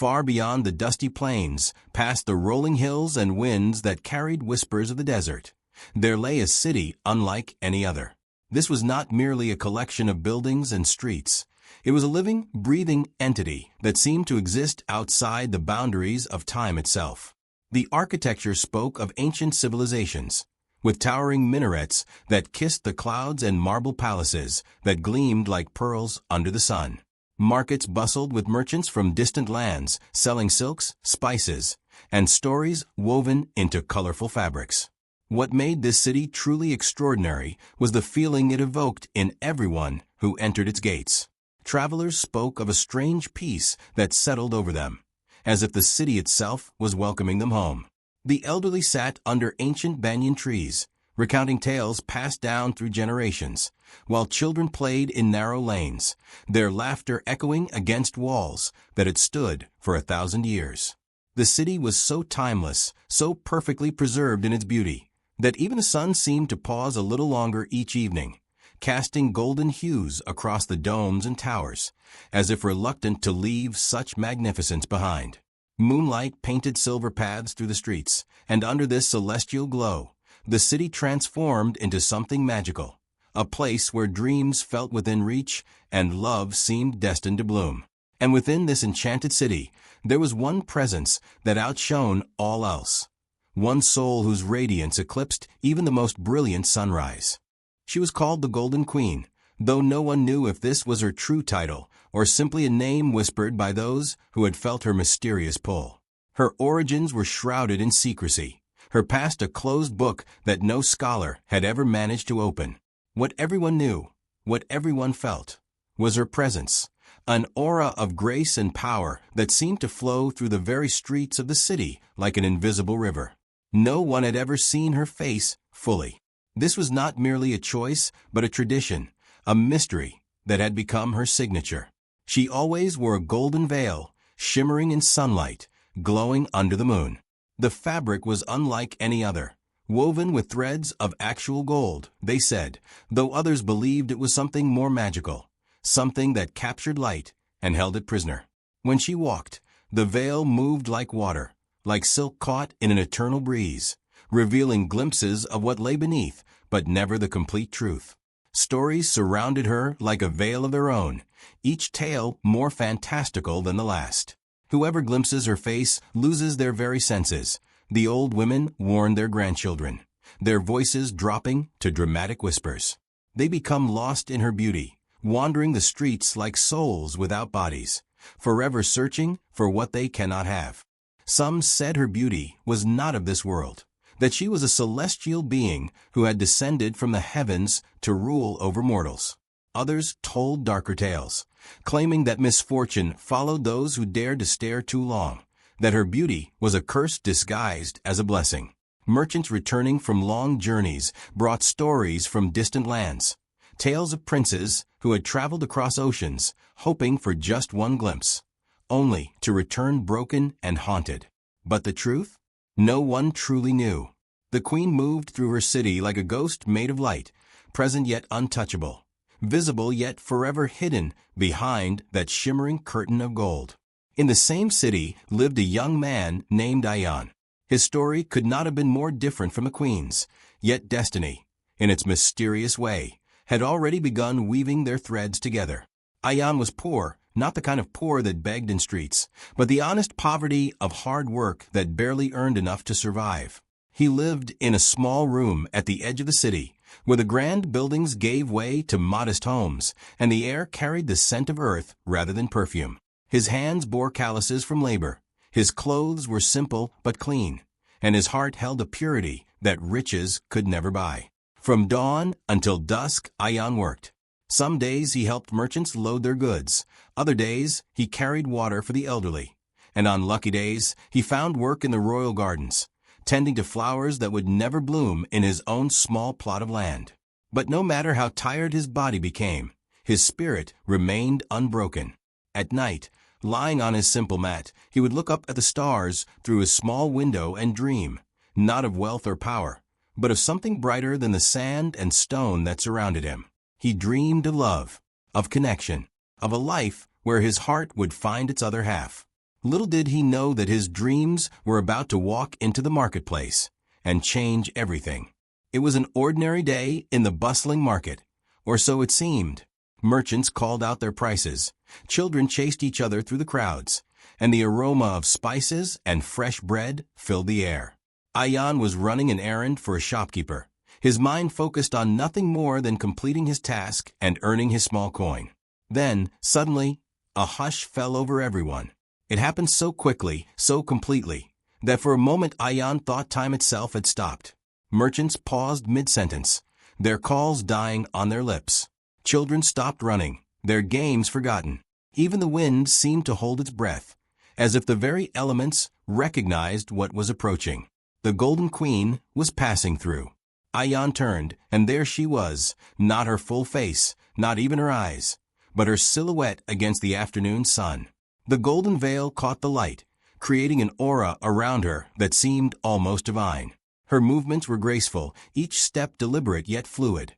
far beyond the dusty plains, past the rolling hills and winds that carried whispers of the desert, there lay a city unlike any other. This was not merely a collection of buildings and streets. It was a living, breathing entity that seemed to exist outside the boundaries of time itself. The architecture spoke of ancient civilizations, with towering minarets that kissed the clouds and marble palaces that gleamed like pearls under the sun. Markets bustled with merchants from distant lands, selling silks, spices, and stories woven into colorful fabrics. What made this city truly extraordinary was the feeling it evoked in everyone who entered its gates. Travelers spoke of a strange peace that settled over them, as if the city itself was welcoming them home. The elderly sat under ancient banyan trees, recounting tales passed down through generations, while children played in narrow lanes, their laughter echoing against walls that had stood for 1,000 years. The city was so timeless, so perfectly preserved in its beauty, that even the sun seemed to pause a little longer each evening, casting golden hues across the domes and towers, as if reluctant to leave such magnificence behind. Moonlight painted silver paths through the streets, and under this celestial glow, the city transformed into something magical, a place where dreams felt within reach and love seemed destined to bloom. And within this enchanted city, there was one presence that outshone all else, one soul whose radiance eclipsed even the most brilliant sunrise. She was called the Golden Queen, though no one knew if this was her true title or simply a name whispered by those who had felt her mysterious pull. Her origins were shrouded in secrecy, her past a closed book that no scholar had ever managed to open. What everyone knew, what everyone felt, was her presence, an aura of grace and power that seemed to flow through the very streets of the city like an invisible river. No one had ever seen her face fully. This was not merely a choice, but a tradition, a mystery that had become her signature. She always wore a golden veil, shimmering in sunlight, glowing under the moon. The fabric was unlike any other, woven with threads of actual gold, they said, though others believed it was something more magical, something that captured light and held it prisoner. When she walked, the veil moved like water, like silk caught in an eternal breeze, revealing glimpses of what lay beneath, but never the complete truth. Stories surrounded her like a veil of their own, each tale more fantastical than the last. Whoever glimpses her face loses their very senses. The old women warn their grandchildren, their voices dropping to dramatic whispers. They become lost in her beauty, wandering the streets like souls without bodies, forever searching for what they cannot have. Some said her beauty was not of this world, that she was a celestial being who had descended from the heavens to rule over mortals. Others told darker tales, claiming that misfortune followed those who dared to stare too long, that her beauty was a curse disguised as a blessing. Merchants returning from long journeys brought stories from distant lands, tales of princes who had traveled across oceans, hoping for just one glimpse, only to return broken and haunted. But the truth? No one truly knew. The queen moved through her city like a ghost made of light, present yet untouchable, visible yet forever hidden behind that shimmering curtain of gold. In the same city lived a young man named Ayaan. His story could not have been more different from the queen's, yet destiny, in its mysterious way, had already begun weaving their threads together. Ayaan was poor, not the kind of poor that begged in streets, but the honest poverty of hard work that barely earned enough to survive. He lived in a small room at the edge of the city, where the grand buildings gave way to modest homes, and the air carried the scent of earth rather than perfume. His hands bore calluses from labor, his clothes were simple but clean, and his heart held a purity that riches could never buy. From dawn until dusk, Ayaan worked. Some days he helped merchants load their goods, other days he carried water for the elderly, and on lucky days he found work in the royal gardens, tending to flowers that would never bloom in his own small plot of land. But no matter how tired his body became, his spirit remained unbroken. At night, lying on his simple mat, he would look up at the stars through his small window and dream, not of wealth or power, but of something brighter than the sand and stone that surrounded him. He dreamed of love, of connection, of a life where his heart would find its other half. Little did he know that his dreams were about to walk into the marketplace and change everything. It was an ordinary day in the bustling market, or so it seemed. Merchants called out their prices, children chased each other through the crowds, and the aroma of spices and fresh bread filled the air. Ayaan was running an errand for a shopkeeper, his mind focused on nothing more than completing his task and earning his small coin. Then, suddenly, a hush fell over everyone. It happened so quickly, so completely, that for a moment Ayaan thought time itself had stopped. Merchants paused mid-sentence, their calls dying on their lips. Children stopped running, their games forgotten. Even the wind seemed to hold its breath, as if the very elements recognized what was approaching. The Golden Queen was passing through. Ayaan turned, and there she was, not her full face, not even her eyes, but her silhouette against the afternoon sun. The golden veil caught the light, creating an aura around her that seemed almost divine. Her movements were graceful, each step deliberate yet fluid,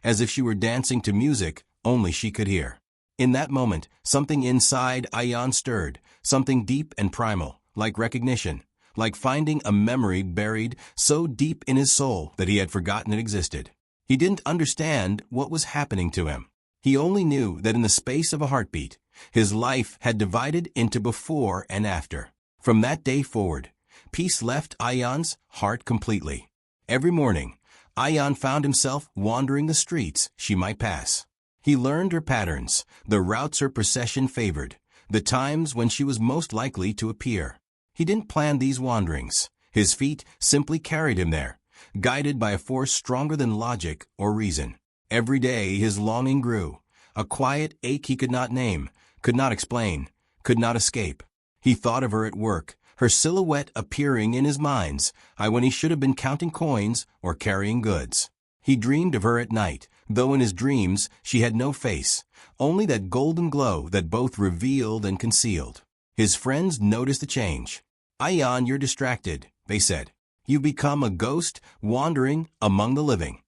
as if she were dancing to music only she could hear. In that moment, something inside Ayaan stirred, something deep and primal, like recognition, like finding a memory buried so deep in his soul that he had forgotten it existed. He didn't understand what was happening to him. He only knew that in the space of a heartbeat, his life had divided into before and after. From that day forward, peace left Ayaan's heart completely. Every morning, Ayaan found himself wandering the streets she might pass. He learned her patterns, the routes her procession favored, the times when she was most likely to appear. He didn't plan these wanderings. His feet simply carried him there, guided by a force stronger than logic or reason. Every day his longing grew, a quiet ache he could not name, could not explain, could not escape. He thought of her at work, her silhouette appearing in his mind's eye when he should have been counting coins or carrying goods. He dreamed of her at night, though in his dreams she had no face, only that golden glow that both revealed and concealed. His friends noticed the change. "Ayaan, you're distracted," they said. "You've become a ghost wandering among the living."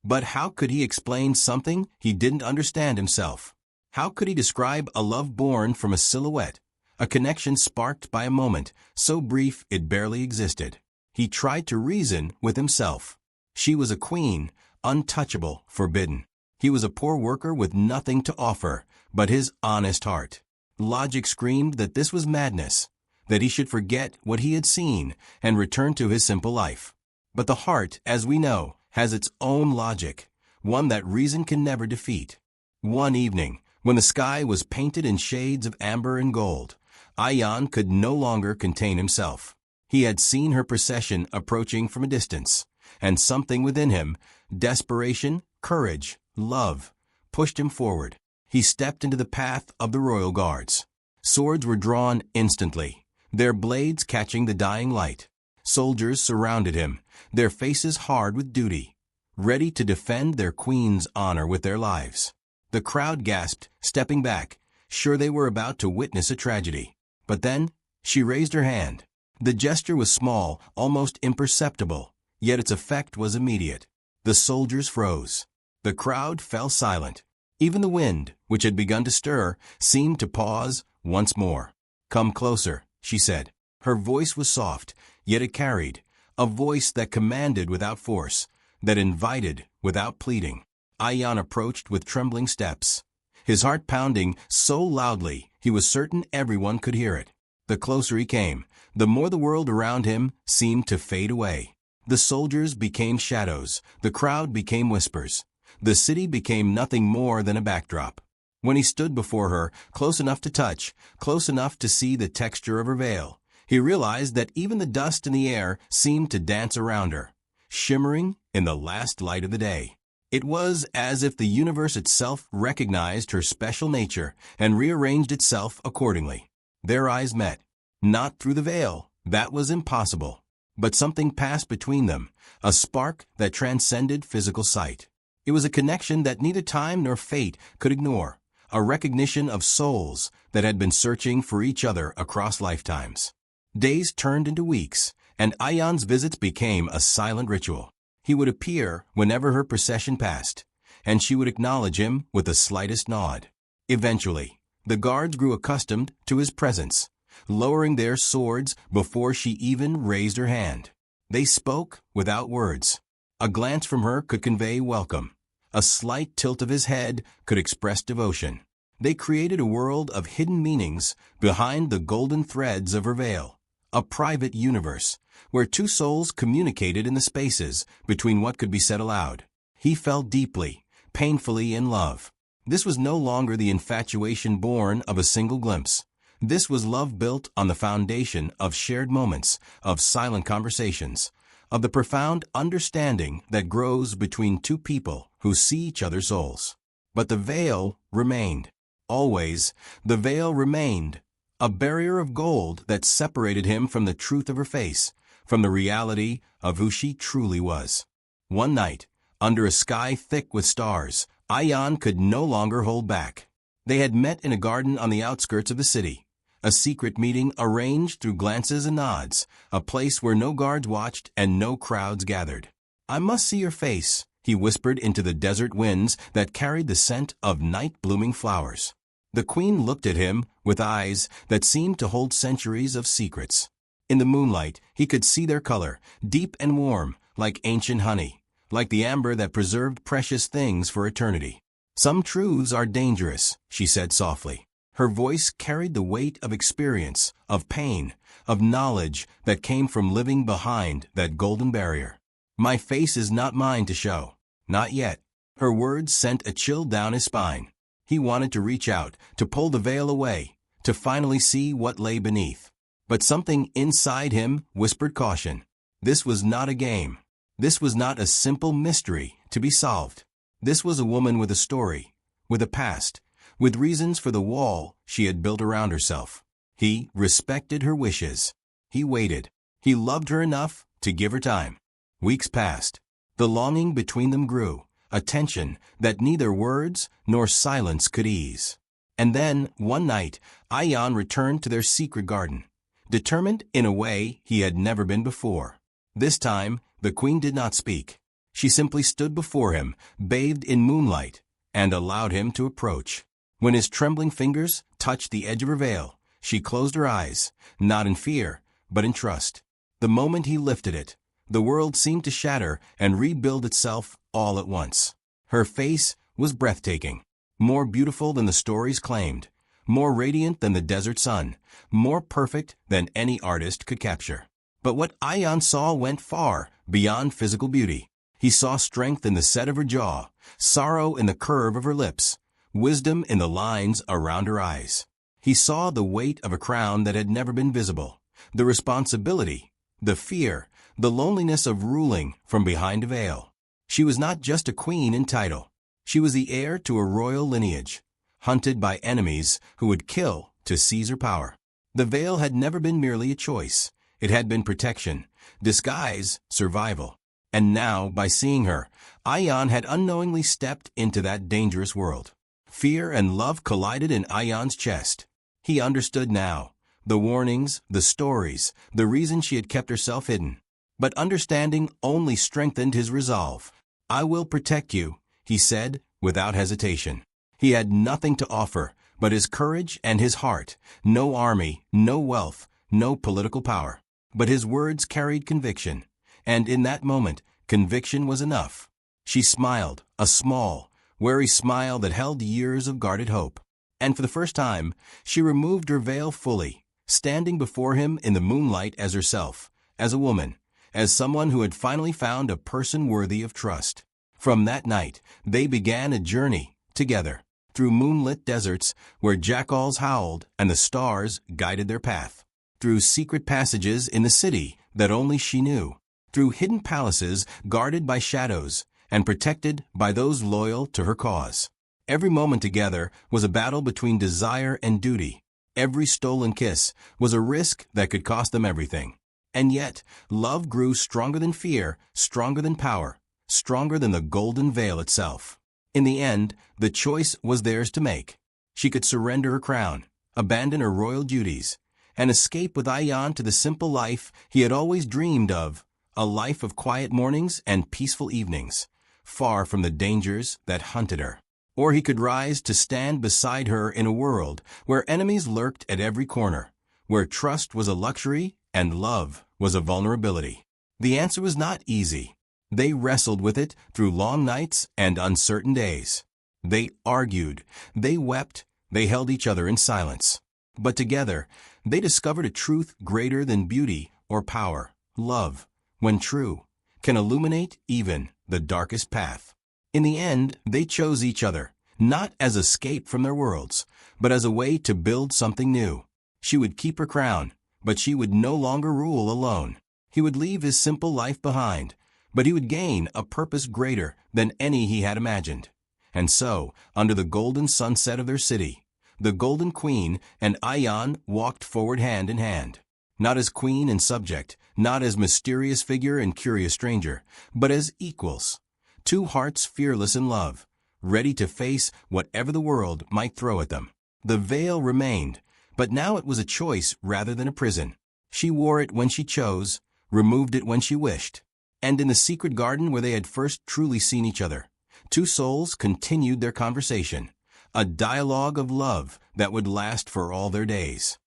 But how could he explain something he didn't understand himself? How could he describe a love born from a silhouette, a connection sparked by a moment, so brief it barely existed? He tried to reason with himself. She was a queen, untouchable, forbidden. He was a poor worker with nothing to offer but his honest heart. Logic screamed that this was madness, that he should forget what he had seen and return to his simple life. But the heart, as we know, has its own logic, one that reason can never defeat. One evening, when the sky was painted in shades of amber and gold, Ayaan could no longer contain himself. He had seen her procession approaching from a distance, and something within him, desperation, courage, love, pushed him forward. He stepped into the path of the royal guards. Swords were drawn instantly, their blades catching the dying light. Soldiers surrounded him, their faces hard with duty, ready to defend their queen's honor with their lives. The crowd gasped, stepping back, sure they were about to witness a tragedy. But then, she raised her hand. The gesture was small, almost imperceptible, yet its effect was immediate. The soldiers froze. The crowd fell silent. Even the wind, which had begun to stir, seemed to pause once more. "Come closer," she said. Her voice was soft, yet it carried, a voice that commanded without force, that invited without pleading. Ayaan approached with trembling steps, his heart pounding so loudly he was certain everyone could hear it. The closer he came, the more the world around him seemed to fade away. The soldiers became shadows, the crowd became whispers. The city became nothing more than a backdrop. When he stood before her, close enough to touch, close enough to see the texture of her veil, he realized that even the dust in the air seemed to dance around her, shimmering in the last light of the day. It was as if the universe itself recognized her special nature and rearranged itself accordingly. Their eyes met. Not through the veil, that was impossible. But something passed between them, a spark that transcended physical sight. It was a connection that neither time nor fate could ignore, a recognition of souls that had been searching for each other across lifetimes. Days turned into weeks, and Ayaan's visits became a silent ritual. He would appear whenever her procession passed, and she would acknowledge him with the slightest nod. Eventually, the guards grew accustomed to his presence, lowering their swords before she even raised her hand. They spoke without words. A glance from her could convey welcome. A slight tilt of his head could express devotion. They created a world of hidden meanings behind the golden threads of her veil, a private universe where two souls communicated in the spaces between what could be said aloud. He fell deeply, painfully in love. This was no longer the infatuation born of a single glimpse. This was love built on the foundation of shared moments, of silent conversations, of the profound understanding that grows between two people who see each other's souls. But the veil remained. Always, the veil remained, a barrier of gold that separated him from the truth of her face, from the reality of who she truly was. One night, under a sky thick with stars, Ayaan could no longer hold back. They had met in a garden on the outskirts of the city, a secret meeting arranged through glances and nods, a place where no guards watched and no crowds gathered. "I must see your face," he whispered into the desert winds that carried the scent of night-blooming flowers. The queen looked at him with eyes that seemed to hold centuries of secrets. In the moonlight, he could see their color, deep and warm, like ancient honey, like the amber that preserved precious things for eternity. "Some truths are dangerous," she said softly. Her voice carried the weight of experience, of pain, of knowledge that came from living behind that golden barrier. "My face is not mine to show. Not yet." Her words sent a chill down his spine. He wanted to reach out, to pull the veil away, to finally see what lay beneath. But something inside him whispered caution. This was not a game. This was not a simple mystery to be solved. This was a woman with a story, with a past, with reasons for the wall she had built around herself. He respected her wishes. He waited. He loved her enough to give her time. Weeks passed. The longing between them grew, a tension that neither words nor silence could ease. And then, one night, Ayaan returned to their secret garden, determined in a way he had never been before. This time, the queen did not speak. She simply stood before him, bathed in moonlight, and allowed him to approach. When his trembling fingers touched the edge of her veil, she closed her eyes, not in fear, but in trust. The moment he lifted it, the world seemed to shatter and rebuild itself all at once. Her face was breathtaking, more beautiful than the stories claimed, more radiant than the desert sun, more perfect than any artist could capture. But what Ayaan saw went far beyond physical beauty. He saw strength in the set of her jaw, sorrow in the curve of her lips, wisdom in the lines around her eyes. He saw the weight of a crown that had never been visible, the responsibility, the fear, the loneliness of ruling from behind a veil. She was not just a queen in title. She was the heir to a royal lineage, hunted by enemies who would kill to seize her power. The veil had never been merely a choice. It had been protection, disguise, survival. And now, by seeing her, Ayaan had unknowingly stepped into that dangerous world. Fear and love collided in Ayaan's chest. He understood now. The warnings, the stories, the reason she had kept herself hidden. But understanding only strengthened his resolve. "I will protect you," he said, without hesitation. He had nothing to offer but his courage and his heart. No army, no wealth, no political power. But his words carried conviction. And in that moment, conviction was enough. She smiled, a small, wary smile that held years of guarded hope. And for the first time, she removed her veil fully, standing before him in the moonlight as herself, as a woman, as someone who had finally found a person worthy of trust. From that night, they began a journey, together, through moonlit deserts where jackals howled and the stars guided their path, through secret passages in the city that only she knew, through hidden palaces guarded by shadows and protected by those loyal to her cause. Every moment together was a battle between desire and duty. Every stolen kiss was a risk that could cost them everything. And yet, love grew stronger than fear, stronger than power, stronger than the golden veil itself. In the end, the choice was theirs to make. She could surrender her crown, abandon her royal duties, and escape with Ayaan to the simple life he had always dreamed of, a life of quiet mornings and peaceful evenings, far from the dangers that hunted her. Or he could rise to stand beside her in a world where enemies lurked at every corner, where trust was a luxury and love was a vulnerability. The answer was not easy. They wrestled with it through long nights and uncertain days. They argued, they wept, they held each other in silence. But together, they discovered a truth greater than beauty or power. Love, when true, can illuminate even the darkest path. In the end, they chose each other, not as escape from their worlds, but as a way to build something new. She would keep her crown, but she would no longer rule alone. He would leave his simple life behind, but he would gain a purpose greater than any he had imagined. And so, under the golden sunset of their city, the Golden Queen and Ayaan walked forward hand in hand. Not as queen and subject, not as mysterious figure and curious stranger, but as equals. Two hearts fearless in love, ready to face whatever the world might throw at them. The veil remained, but now it was a choice rather than a prison. She wore it when she chose, removed it when she wished. And in the secret garden where they had first truly seen each other, two souls continued their conversation, a dialogue of love that would last for all their days.